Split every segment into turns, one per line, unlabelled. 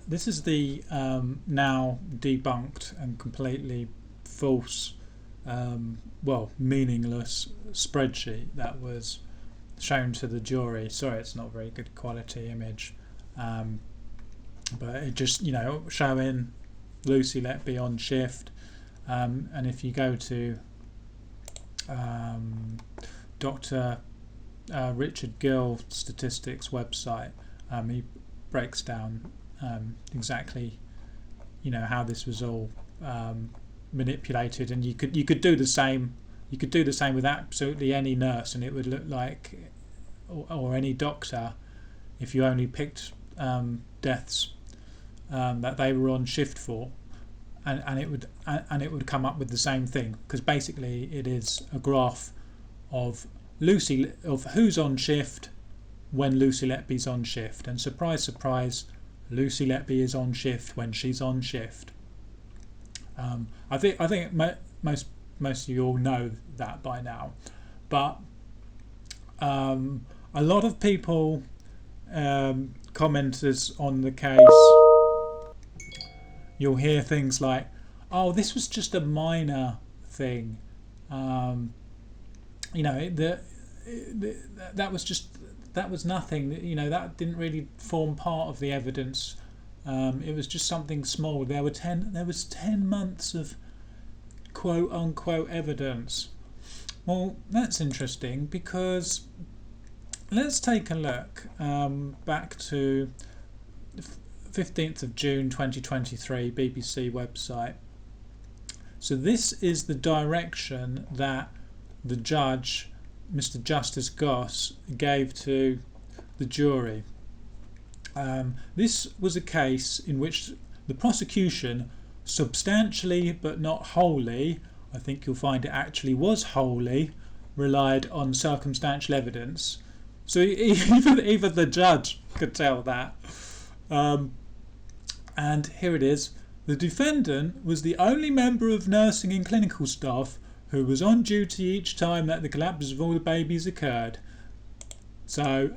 this is the now debunked and completely false, meaningless spreadsheet that was shown to the jury. Sorry, it's not a very good quality image, but it just, showing Lucy Letby on shift, and if you go to Dr. Richard Gill statistics website, he breaks down exactly how this was all manipulated, and you could do the same. You could do the same with absolutely any nurse, and it would look like, or any doctor, if you only picked deaths that they were on shift for, and it would come up with the same thing, because basically it is a graph of who's on shift when Lucy Letby's on shift, and surprise, surprise, Lucy Letby is on shift when she's on shift. I think most of you all know that by now, but a lot of people, commenters on the case, you'll hear things like, "Oh, this was just a minor thing. That was nothing. That didn't really form part of the evidence. It was just something small. There was 10 months of quote unquote evidence." Well, that's interesting, because let's take a look back to 15th of June 2023, BBC website. So this is the direction that the judge, Mr. Justice Goss, gave to the jury. This was a case in which the prosecution substantially but not wholly, I think you'll find it actually was wholly, relied on circumstantial evidence. So even the judge could tell that. And here it is. The defendant was the only member of nursing and clinical staff who was on duty each time that the collapse of all the babies occurred. So,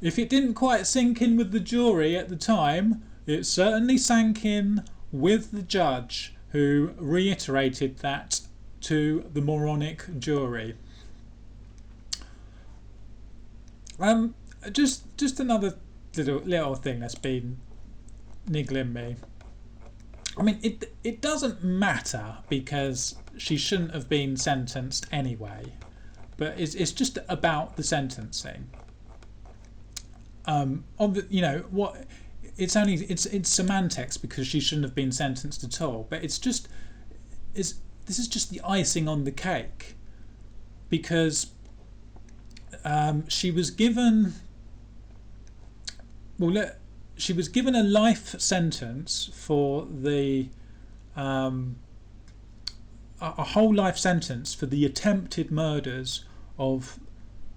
if it didn't quite sink in with the jury at the time, it certainly sank in with the judge, who reiterated that to the moronic jury. Just another little thing that's been niggling me. I mean, it doesn't matter, because she shouldn't have been sentenced anyway, but it's just about the sentencing. It's semantics, because she shouldn't have been sentenced at all, but this is just the icing on the cake, because she was given a life sentence for a whole life sentence for the attempted murders of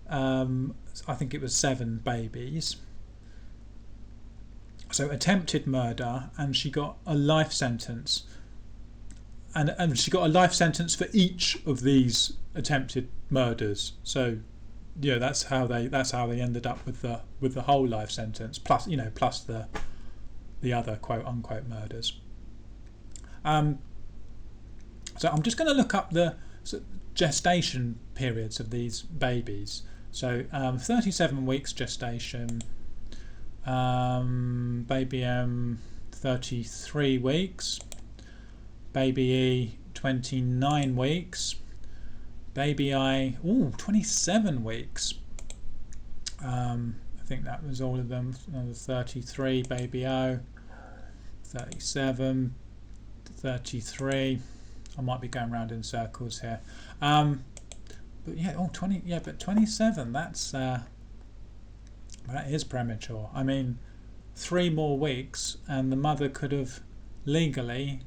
I think it was 7 babies. So attempted murder, and she got a life sentence, and she got a life sentence for each of these attempted murders. So that's how they ended up with the whole life sentence, plus the other quote unquote murders. So I'm just going to look up the gestation periods of these babies. So 37 weeks gestation, baby M 33 weeks, baby E 29 weeks, baby I 27 weeks. I think that was all of them. Another 33, baby O 37, 33. I might be going round in circles here. But yeah, 20. Yeah, but 27. That is premature. I mean, 3 more weeks, and the mother could have legally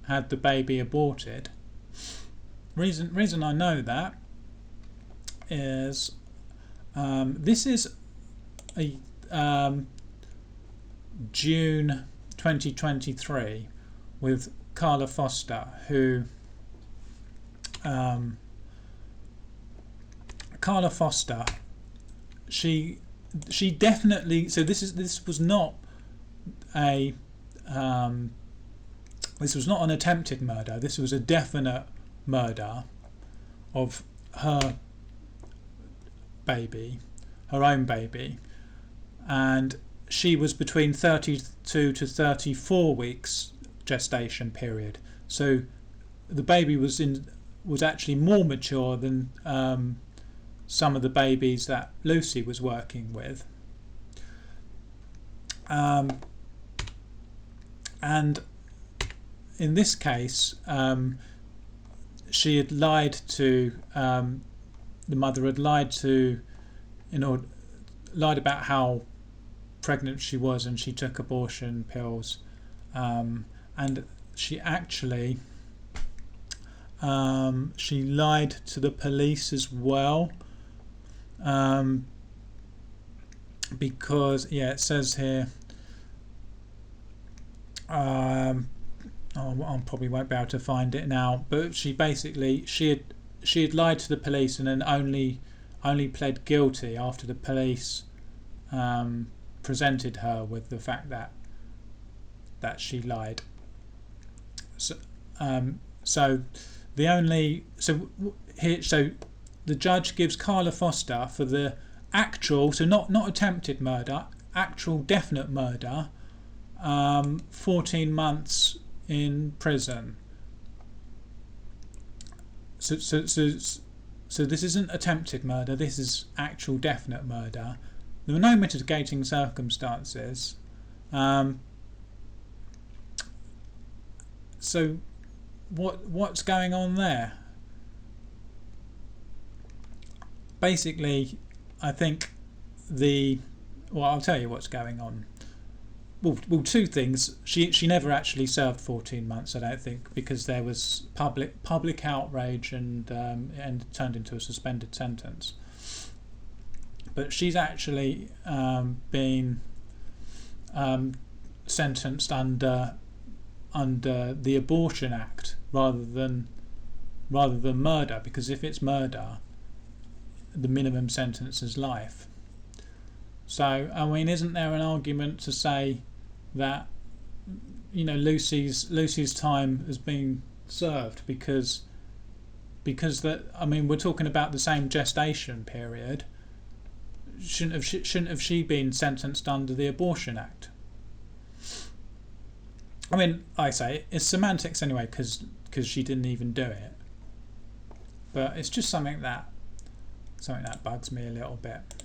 had the baby aborted. Reason I know that is this is a June 2023 with Carla Foster, who Carla Foster, she definitely, so this was not a this was not an attempted murder. This was a definite murder of her baby, her own baby, and she was between 32 to 34 weeks gestation period. So the baby was actually more mature than some of the babies that Lucy was working with. And in this case, she had lied to the mother had lied to, lied about how pregnant she was, and she took abortion pills, and she actually she lied to the police as well, because it says here. I probably won't be able to find it now, but she had lied to the police, and then only pled guilty after the police presented her with the fact that she lied. So the judge gives Carla Foster for the actual, so not attempted murder, actual definite murder, 14 months in prison. So this isn't attempted murder, this is actual definite murder. There were no mitigating circumstances. So what's going on there? Basically, I think I'll tell you what's going on. Well, two things. She never actually served 14 months, I don't think, because there was public outrage and turned into a suspended sentence. But she's actually been sentenced under the Abortion Act rather than murder, because if it's murder, the minimum sentence is life. So, I mean, isn't there an argument to say that, Lucy's time has been served because that, I mean, we're talking about the same gestation period. Shouldn't have she been sentenced under the Abortion Act? I mean, I say it's semantics anyway, because she didn't even do it. But it's just something that bugs me a little bit.